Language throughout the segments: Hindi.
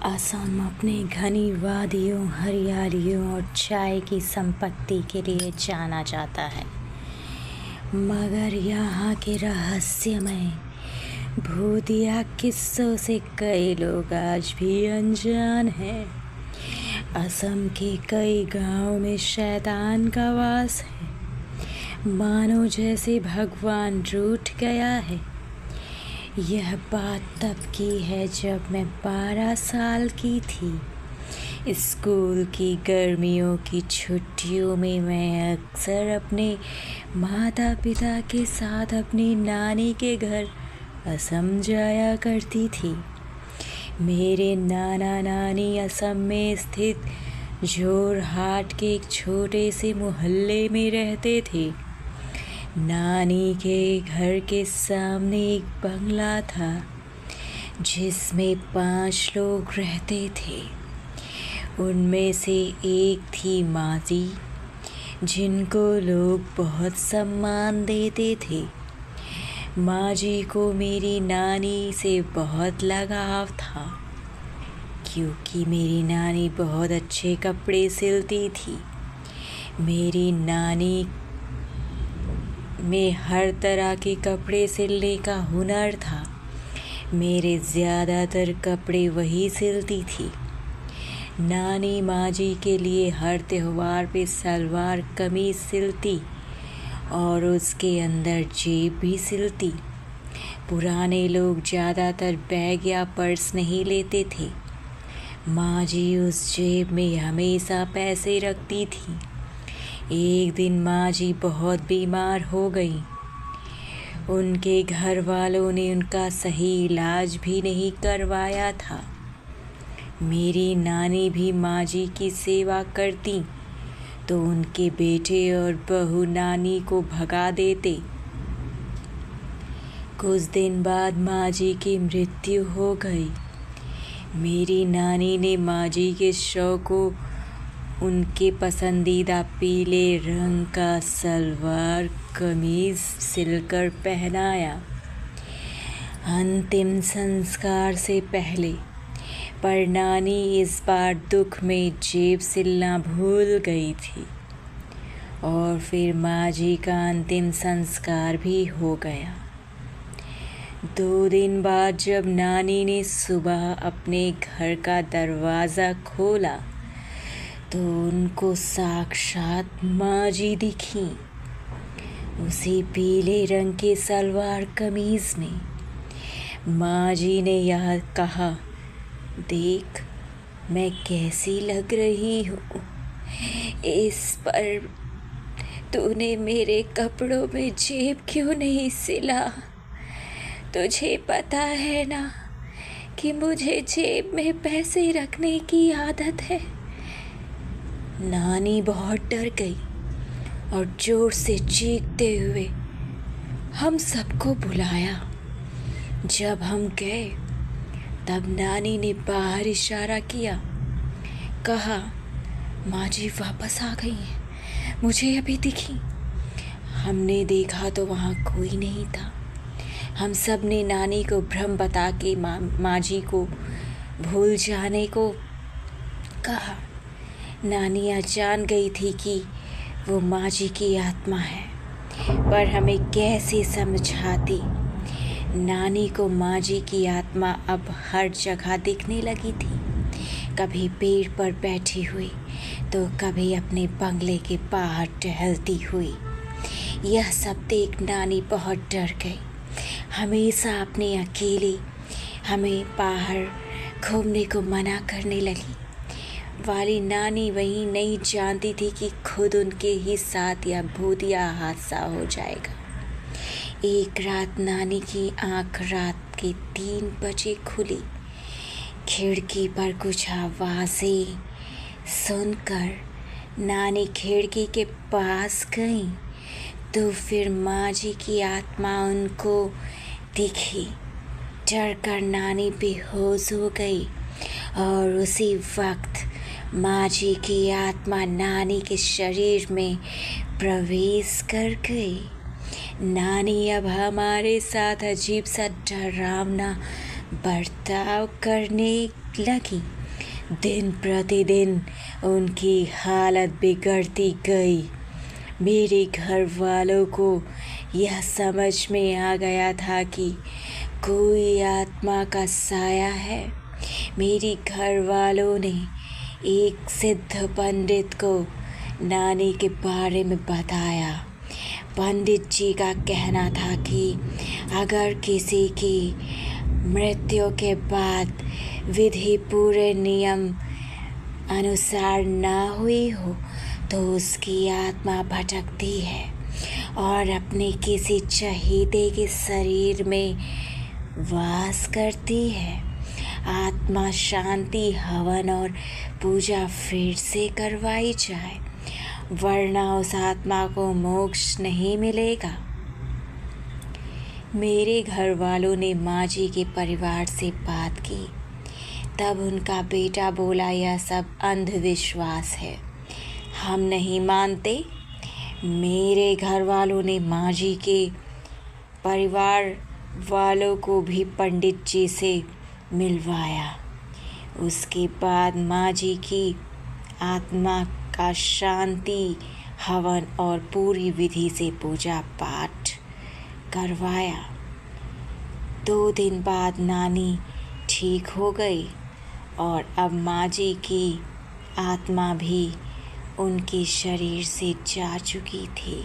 असम अपनी घनी वादियों, हरियालियों और चाय की संपत्ति के लिए जाना जाता है, मगर यहाँ के रहस्यमय भूतिया किस्सों से कई लोग आज भी अनजान हैं। असम के कई गांवों में शैतान का वास है, मानो जैसे भगवान रूठ गया है। यह बात तब की है जब मैं 12 साल की थी। स्कूल की गर्मियों की छुट्टियों में मैं अक्सर अपने माता पिता के साथ अपनी नानी के घर असम जाया करती थी। मेरे नाना नानी असम में स्थित जोरहाट के एक छोटे से मोहल्ले में रहते थे। नानी के घर के सामने एक बंगला था जिसमें 5 लोग रहते थे। उनमें से एक थी माँ जी, जिनको लोग बहुत सम्मान देते थे। माँ जी को मेरी नानी से बहुत लगाव था, क्योंकि मेरी नानी बहुत अच्छे कपड़े सिलती थी। मेरी नानी में हर तरह के कपड़े सिलने का हुनर था। मेरे ज़्यादातर कपड़े वही सिलती थी। नानी माँ जी के लिए हर त्यौहार पे सलवार कमीज सिलती और उसके अंदर जेब भी सिलती। पुराने लोग ज़्यादातर बैग या पर्स नहीं लेते थे। माँ जी उस जेब में हमेशा पैसे रखती थी। एक दिन माँ जी बहुत बीमार हो गई। उनके घर वालों ने उनका सही इलाज भी नहीं करवाया था। मेरी नानी भी माँ जी की सेवा करती तो उनके बेटे और बहू नानी को भगा देते। कुछ दिन बाद माँ जी की मृत्यु हो गई। मेरी नानी ने माँ जी के शव को उनके पसंदीदा पीले रंग का सलवार कमीज सिलकर पहनाया। अंतिम संस्कार से पहले पर नानी इस बार दुख में जेब सिलना भूल गई थी और फिर माँ जी का अंतिम संस्कार भी हो गया। 2 दिन बाद जब नानी ने सुबह अपने घर का दरवाज़ा खोला तो उनको साक्षात माँ जी दिखी, उसी पीले रंग के सलवार कमीज में। माँ जी ने यह कहा, देख मैं कैसी लग रही हूँ, इस पर तूने मेरे कपड़ों में जेब क्यों नहीं सिला? तुझे पता है ना कि मुझे जेब में पैसे रखने की आदत है। नानी बहुत डर गई और जोर से चीखते हुए हम सबको बुलाया। जब हम गए तब नानी ने बाहर इशारा किया, कहा माँ जी वापस आ गई हैं, मुझे अभी दिखी। हमने देखा तो वहाँ कोई नहीं था। हम सब ने नानी को भ्रम बता के माँ जी को भूल जाने को कहा। नानी आज जान गई थी कि वो माँ जी की आत्मा है, पर हमें कैसे समझाती। नानी को माँ जी की आत्मा अब हर जगह दिखने लगी थी, कभी पेड़ पर बैठी हुई तो कभी अपने बंगले के बाहर टहलती हुई। यह सब देख नानी बहुत डर गई। हमेशा अपने अकेले हमें बाहर घूमने को मना करने लगी। वाली नानी वही नहीं जानती थी कि खुद उनके ही साथ या भूतिया हादसा हो जाएगा। एक रात नानी की आंख रात के 3 बजे खुली। खिड़की पर कुछ आवाज़ें सुनकर नानी खिड़की के पास गई तो फिर माँ जी की आत्मा उनको दिखी। डर कर नानी बेहोश हो गई और उसी वक्त माँ जी की आत्मा नानी के शरीर में प्रवेश कर गई। नानी अब हमारे साथ अजीब सा डरावना बर्ताव करने लगी। दिन प्रतिदिन उनकी हालत बिगड़ती गई। मेरे घर वालों को यह समझ में आ गया था कि कोई आत्मा का साया है। मेरी घर वालों ने एक सिद्ध पंडित को नानी के बारे में बताया। पंडित जी का कहना था कि अगर किसी की मृत्यु के बाद विधि पूरे नियम अनुसार ना हुई हो तो उसकी आत्मा भटकती है और अपने किसी चहेते के शरीर में वास करती है। आत्मा शांति हवन और पूजा फिर से करवाई जाए, वरना उस आत्मा को मोक्ष नहीं मिलेगा। मेरे घर वालों ने माँ जी के परिवार से बात की। तब उनका बेटा बोला, यह सब अंधविश्वास है, हम नहीं मानते। मेरे घर वालों ने माँ जी के परिवार वालों को भी पंडित जी से मिलवाया। उसके बाद माँ जी की आत्मा का शांति हवन और पूरी विधि से पूजा पाठ करवाया। 2 दिन बाद नानी ठीक हो गई और अब माँ जी की आत्मा भी उनके शरीर से जा चुकी थी।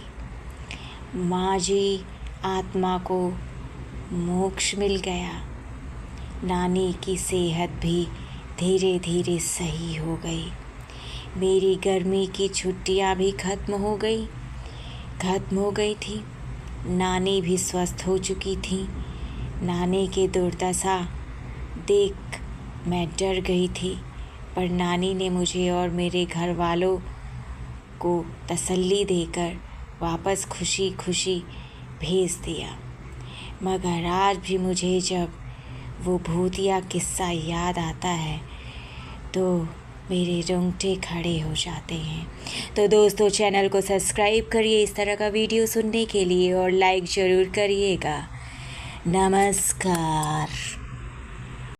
माँ जी आत्मा को मोक्ष मिल गया। नानी की सेहत भी धीरे धीरे सही हो गई। मेरी गर्मी की छुट्टियाँ भी खत्म हो गई थी। नानी भी स्वस्थ हो चुकी थी। नानी की दुर्दशा देख मैं डर गई थी, पर नानी ने मुझे और मेरे घर वालों को तसल्ली देकर वापस खुशी खुशी भेज दिया। मगर आज भी मुझे जब वो भूतिया किस्सा याद आता है तो मेरे रोंगटे खड़े हो जाते हैं। तो दोस्तों, चैनल को सब्सक्राइब करिए इस तरह का वीडियो सुनने के लिए और लाइक ज़रूर करिएगा। नमस्कार।